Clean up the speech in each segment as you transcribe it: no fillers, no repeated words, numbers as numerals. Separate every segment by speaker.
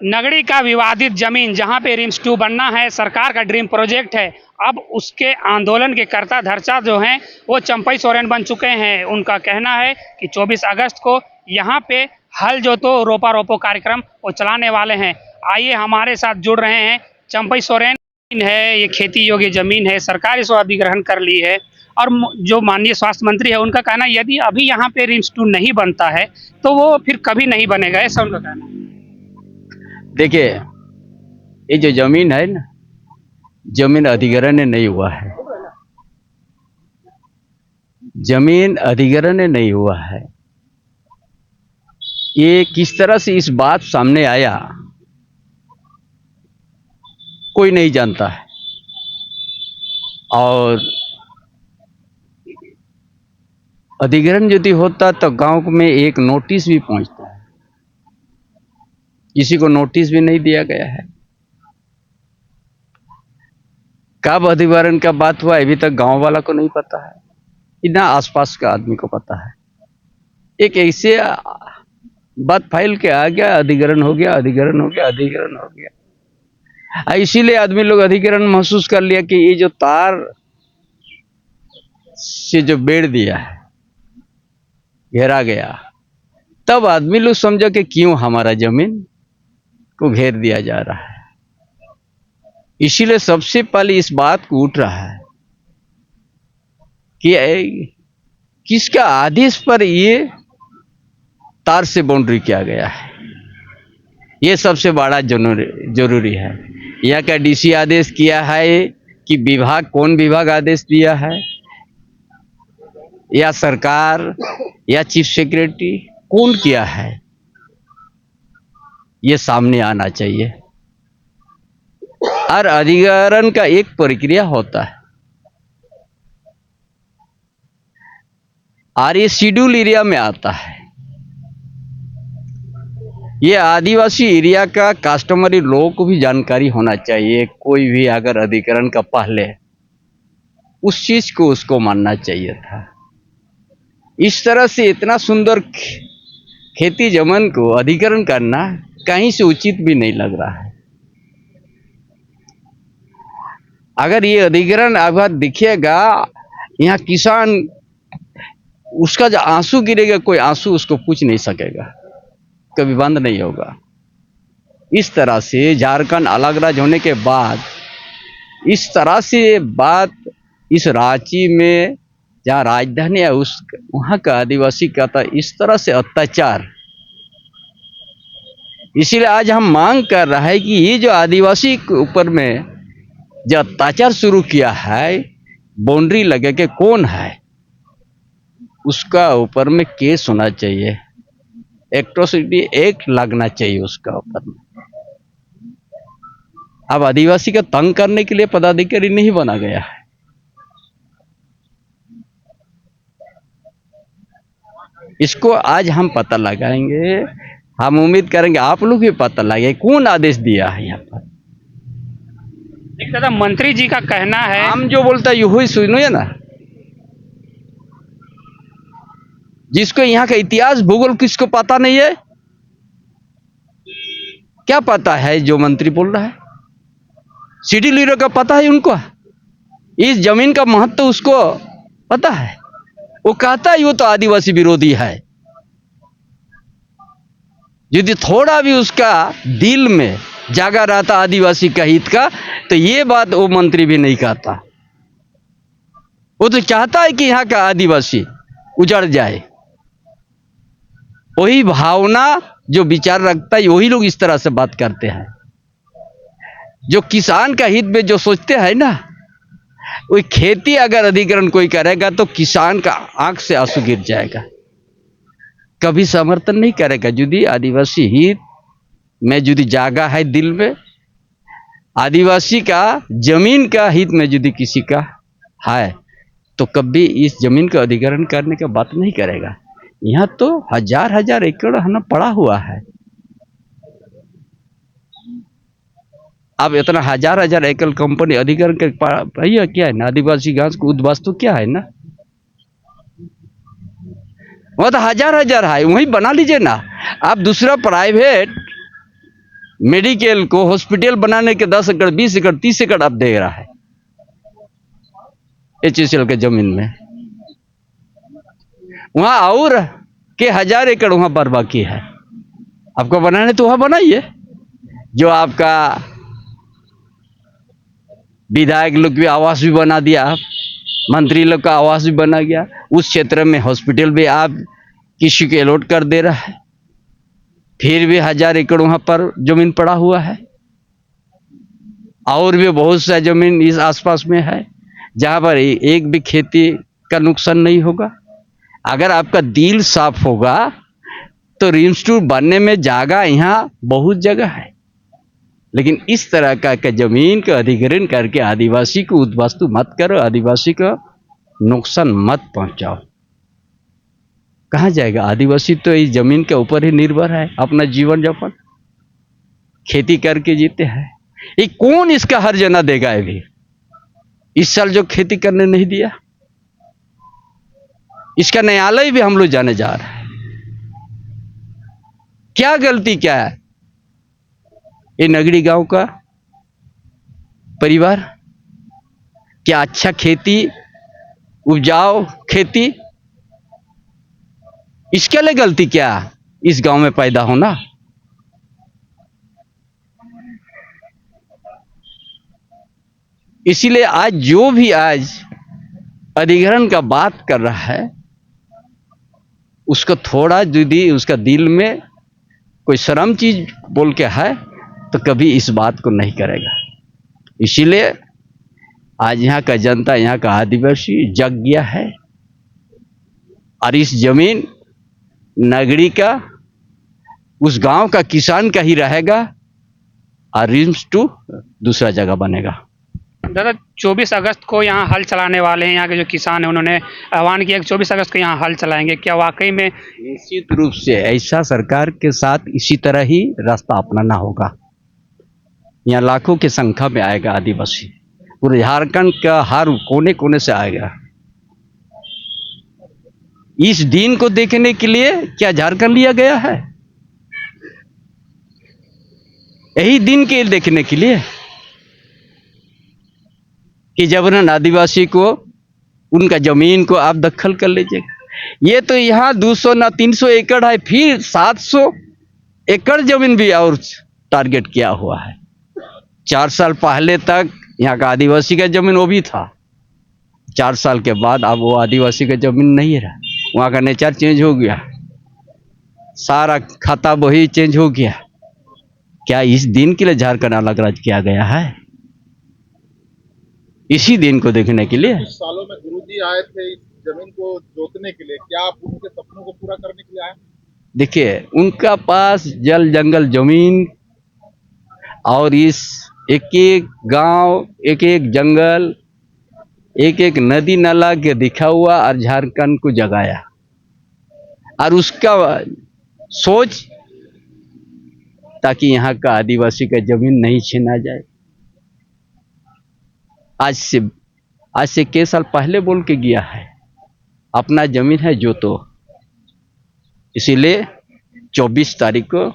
Speaker 1: नगड़ी का विवादित जमीन जहां पे रिम्स 2 बनना है, सरकार का ड्रीम प्रोजेक्ट है। अब उसके आंदोलन के कर्ता धर्ता जो हैं वो चंपई सोरेन बन चुके हैं। उनका कहना है कि 24 अगस्त को यहां पे हल जोतो रोपा रोपो कार्यक्रम वो चलाने वाले हैं। आइए हमारे साथ जुड़ रहे हैं चंपई सोरेन है। ये खेती योग्य जमीन है, सरकार इसको अधिग्रहण कर ली है। और जो माननीय स्वास्थ्य मंत्री है उनका कहना है यदि अभी यहाँ पे रिम्स 2 नहीं बनता है तो वो फिर कभी नहीं बनेगा, ऐसा उनका कहना है।
Speaker 2: देखिए, ये जो जमीन है ना, जमीन अधिग्रहण नहीं हुआ है। जमीन अधिग्रहण नहीं हुआ है। ये किस तरह से इस बात सामने आया कोई नहीं जानता है। और अधिग्रहण यदि होता तो गांव में एक नोटिस भी पहुंचता है। किसी को नोटिस भी नहीं दिया गया है। कब अधिग्रहण का बात हुआ अभी तक गांव वाला को नहीं पता है, ना आसपास का आदमी को पता है। एक ऐसे बात फैल के आ गया, अधिग्रहण हो गया, अधिग्रहण हो गया, अधिग्रहण हो गया। इसीलिए आदमी लोग अधिग्रहण महसूस कर लिया कि ये जो तार से जो बेड़ दिया है, घेरा गया, तब आदमी लोग समझा कि क्यों हमारा जमीन को घेर दिया जा रहा है। इसीलिए सबसे पहले इस बात को उठ रहा है कि किसका आदेश पर ये तार से बाउंड्री किया गया है। ये सबसे बड़ा जरूरी है। यहाँ का डीसी आदेश किया है कि विभाग, कौन विभाग आदेश दिया है, या सरकार या चीफ सेक्रेटरी कौन किया है, ये सामने आना चाहिए। और अधिग्रहण का एक प्रक्रिया होता है और ये शेड्यूल एरिया में आता है। ये आदिवासी एरिया का कस्टमरी लोगों को भी जानकारी होना चाहिए। कोई भी अगर अधिग्रहण का पहले उस चीज को उसको मानना चाहिए था। इस तरह से इतना सुंदर खेती जमीन को अधिग्रहण करना कहीं से उचित भी नहीं लग रहा है। अगर ये अधिग्रहण अगर दिखेगा, यहाँ किसान उसका जो आंसू गिरेगा, कोई आंसू उसको पूछ नहीं सकेगा, कभी बंद नहीं होगा। इस तरह से झारखंड अलग राज्य होने के बाद इस तरह से बात इस रांची में जहाँ राजधानी है उस वहाँ का आदिवासी का था इस तरह से अत्याचार। इसीलिए आज हम मांग कर रहे हैं कि ये जो आदिवासी के ऊपर में जो अत्याचार शुरू किया है, बाउंड्री लगे के कौन है, उसका ऊपर में केस होना चाहिए, एट्रोसिटी एक्ट लगना चाहिए उसका ऊपर में। अब आदिवासी का तंग करने के लिए पदाधिकारी नहीं बना गया है। इसको आज हम पता लगाएंगे। हम उम्मीद करेंगे आप लोग भी पता लगाए कौन आदेश दिया है यहाँ पर।
Speaker 1: एक दादा मंत्री जी का कहना है,
Speaker 2: हम जो बोलता है यही सुनिए ना। जिसको यहाँ का इतिहास भूगोल किसको पता नहीं है, क्या पता है जो मंत्री बोल रहा है? सिटी लीडर का पता है उनको? इस जमीन का महत्व उसको पता है? वो कहता है वो तो आदिवासी विरोधी है। यदि थोड़ा भी उसका दिल में जागा रहता आदिवासी का हित का, तो ये बात वो मंत्री भी नहीं कहता। वो तो चाहता है कि यहाँ का आदिवासी उजड़ जाए। वही भावना जो विचार रखता है वही लोग इस तरह से बात करते हैं। जो किसान का हित में जो सोचते हैं ना, वो खेती अगर अधिग्रहण कोई करेगा तो किसान का आंख से आंसू गिर जाएगा, कभी समर्थन नहीं करेगा। यदि आदिवासी हित में यदि जागा है दिल में, आदिवासी का जमीन का हित में यदि किसी का है, तो कभी इस जमीन का अधिग्रहण करने की बात नहीं करेगा। यहाँ तो हजार एकड़ है ना पड़ा हुआ है। अब इतना हजार एकड़ कंपनी अधिग्रहण के भैया क्या है ना, आदिवासी घास को उद्वास्तु क्या है ना, वह तो हजार है, वही बना लीजिए ना। आप दूसरा प्राइवेट मेडिकल को हॉस्पिटल बनाने के 10 एकड़ 20 एकड़ 30 एकड़ अब दे रहा है HCL के जमीन में। वहां और के 1000 एकड़ वहां पर बाकी है। आपको बनाने तो वहां बनाइए। जो आपका विधायक लोग भी आवास भी बना दिया, आप मंत्री लोग का आवास भी बना गया, उस क्षेत्र में हॉस्पिटल भी आप किसी को अलॉट कर दे रहा है। फिर भी 1000 एकड़ वहां पर जमीन पड़ा हुआ है। और भी बहुत सा जमीन इस आसपास में है जहां पर एक भी खेती का नुकसान नहीं होगा। अगर आपका दिल साफ होगा तो रिम्स 2 बनने में जगह यहाँ बहुत जगह है। लेकिन इस तरह का जमीन का अधिग्रहण करके आदिवासी को उद्वास्तु मत करो, आदिवासी को नुकसान मत पहुंचाओ। कहाँ जाएगा आदिवासी? तो इस जमीन के ऊपर ही निर्भर है, अपना जीवन यापन खेती करके जीते हैं। ये कौन इसका हर्जाना देगा? अभी इस साल जो खेती करने नहीं दिया, इसका न्यायालय भी हम लोग जाने जा रहे हैं। क्या गलती क्या है ये नगड़ी गांव का परिवार? क्या अच्छा खेती उपजाओ खेती, इसके लिए गलती क्या इस गांव में पैदा होना? इसीलिए आज जो भी आज अधिग्रहण का बात कर रहा है, उसको थोड़ा यदि उसका दिल में कोई शर्म चीज बोल के है तो कभी इस बात को नहीं करेगा। इसीलिए आज यहाँ का जनता, यहाँ का आदिवासी जग गया है और इस जमीन नगरी का, उस गांव का किसान का ही रहेगा और रिम्स 2 दूसरा जगह बनेगा।
Speaker 1: दादा 24 अगस्त को यहाँ हल चलाने वाले हैं, यहाँ के जो किसान हैं उन्होंने आह्वान किया कि 24 अगस्त को यहाँ हल चलाएंगे। क्या वाकई में?
Speaker 2: निश्चित रूप से ऐसा सरकार के साथ इसी तरह ही रास्ता अपनाना होगा। यहाँ लाखों की संख्या में आएगा आदिवासी, पूरे झारखंड का हर कोने कोने से आएगा। इस दिन को देखने के लिए क्या झारखंड लिया गया है? यही दिन के देखने के लिए कि जबरन आदिवासी को उनका जमीन को आप दखल कर लीजिएगा। ये तो यहाँ 200 ना 300 एकड़ है, फिर 700 एकड़ जमीन भी और टारगेट किया हुआ है। 4 साल पहले तक यहाँ का आदिवासी का जमीन वो भी था, 4 साल के बाद अब वो आदिवासी का जमीन नहीं रहा। वहाँ का नेचर चेंज हो गया, सारा खाता बही चेंज हो गया। क्या इस दिन के लिए झारखंड अलग राज्य किया गया है? इसी दिन को देखने के लिए।
Speaker 3: कुछ सालों में गुरुजी आए थे इस जमीन को जोतने के लिए, क्या आप उनके सपनों को पूरा करने के लिए आए?
Speaker 2: देखिए, उनका पास जल जंगल जमीन और इस एक एक गांव, एक एक जंगल, एक एक नदी नाला के दिखा हुआ और झारखंड को जगाया और उसका सोच ताकि यहाँ का आदिवासी का जमीन नहीं छीना जाए। आज से कई साल पहले बोल के गया है, अपना जमीन है जो तो। इसीलिए 24 तारीख को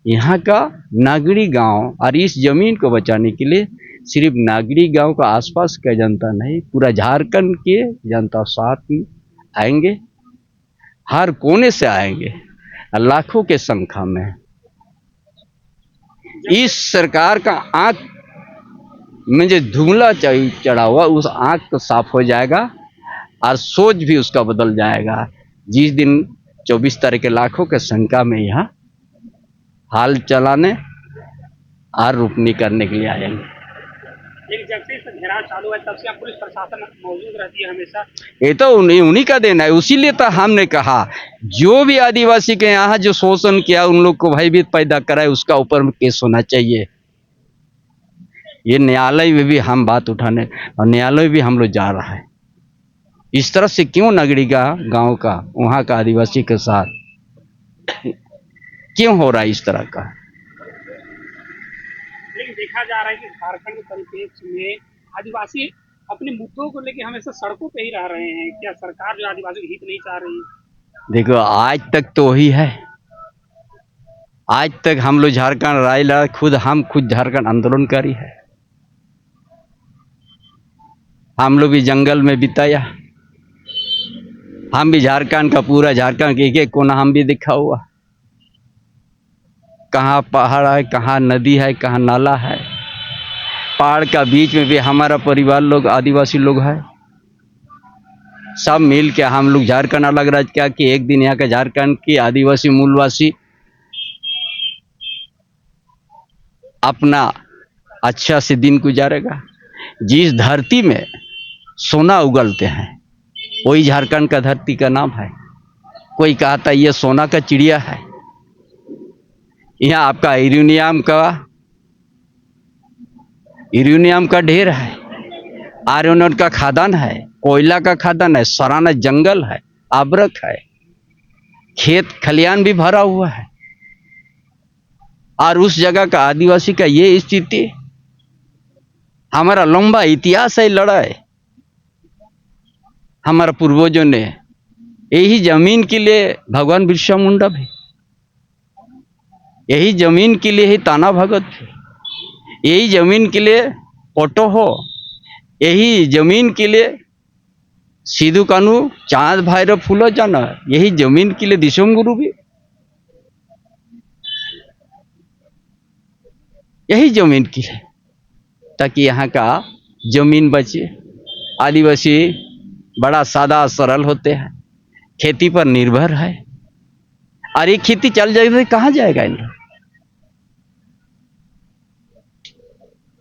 Speaker 2: यहाँ का नागरी गांव और इस जमीन को बचाने के लिए सिर्फ नागरी गांव का आसपास का जनता नहीं, पूरा झारखंड के जनता साथ में आएंगे, हर कोने से आएंगे, लाखों के संख्या में। इस सरकार का आंख में जो धुंधला चढ़ा हुआ, उस आंख को साफ हो जाएगा और सोच भी उसका बदल जाएगा। जिस दिन 24 तारीख के लाखों के संख्या में यहाँ हाल चलाने और रोपनी करने के लिए आएंगे।
Speaker 1: जब से इस घेराव चालू है तब से पुलिस प्रशासन मौजूद रहती है हमेशा।
Speaker 2: ये तो उन्हीं का देना है। उसीलिए तो हमने कहा जो भी आदिवासी के यहाँ जो शोषण किया उन लोग को भयभीत पैदा कराए, उसका ऊपर केस होना चाहिए। ये न्यायालय में भी हम बात उठाने, और न्यायालय भी हम लोग जा रहा है। इस तरह से क्यों नगरी का गांव का वहां का आदिवासी के साथ क्यों हो रहा है इस तरह का?
Speaker 1: लेकिन देखा जा रहा है कि झारखंड के परिप्रेक्ष्य में आदिवासी अपने मुद्दों को लेकर हमेशा सड़कों पे ही रह रहे हैं। क्या सरकार जो आदिवासी के हित नहीं चाह रही?
Speaker 2: देखो, आज तक तो वही है। आज तक हम लोग झारखंड राय लड़ा, हम खुद झारखंड आंदोलनकारी है। हम लोग भी जंगल में बिताया, हम भी झारखंड का पूरा झारखंड एक एक कोना हम भी दिखा हुआ, कहाँ पहाड़ है, कहाँ नदी है, कहाँ नाला है। पहाड़ का बीच में भी हमारा परिवार लोग, आदिवासी लोग है। सब मिल के हम लोग झारखंड अलग राज्य क्या कि एक दिन यहाँ का झारखंड की आदिवासी मूलवासी अपना अच्छा से दिन गुजारेगा। जिस धरती में सोना उगलते हैं वही झारखंड का धरती का नाम है। कोई कहता ये सोना का चिड़िया है, यहाँ आपका यूरेनियम का ढेर है, आयरन का खादान है, कोयला का खादान है, सराना जंगल है, अबरक है, खेत खलियान भी भरा हुआ है। और उस जगह का आदिवासी का ये स्थिति, हमारा लंबा इतिहास है लड़ाई। हमारा पूर्वजों ने यही जमीन के लिए, भगवान बिरसा मुंडा भी यही जमीन के लिए ही ताना भगत थे, यही जमीन के लिए पोटो हो, यही जमीन के लिए सिद्धू कानू, चांद भैरव फूलो जाना, यही जमीन के लिए दिशोम गुरु भी यही जमीन की है, ताकि यहाँ का जमीन बचे। आदिवासी बड़ा सादा सरल होते हैं, खेती पर निर्भर है। और ये खेती चल जाएगी तो कहाँ जाएगा इन लोग?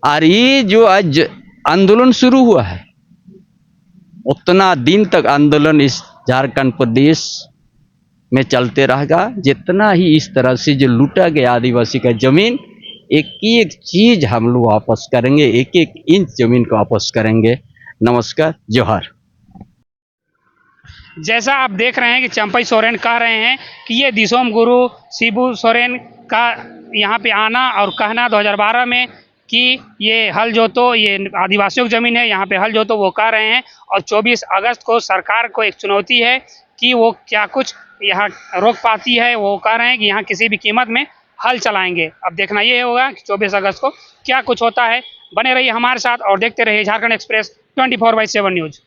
Speaker 2: और ये जो आज आंदोलन शुरू हुआ है, उतना दिन तक आंदोलन इस झारखंड प्रदेश में चलते रहेगा, जितना ही इस तरह से जो लूटा गया आदिवासी का जमीन, एक एक चीज हम लोग वापस करेंगे, एक एक इंच जमीन को वापस करेंगे। नमस्कार, जोहार।
Speaker 1: जैसा आप देख रहे हैं कि चंपई सोरेन कह रहे हैं कि ये दिशोम गुरु शिबू सोरेन का यहाँ पे आना और कहना 2012 में कि ये हल जोतो, ये आदिवासियों की ज़मीन है, यहाँ पे हल जोतो, वो कह रहे हैं। और 24 अगस्त को सरकार को एक चुनौती है कि वो क्या कुछ यहाँ रोक पाती है। वो कह रहे हैं कि यहाँ किसी भी कीमत में हल चलाएंगे। अब देखना ये होगा कि 24 अगस्त को क्या कुछ होता है। बने रहिए हमारे साथ और देखते रहिए झारखंड एक्सप्रेस 24/7 न्यूज़।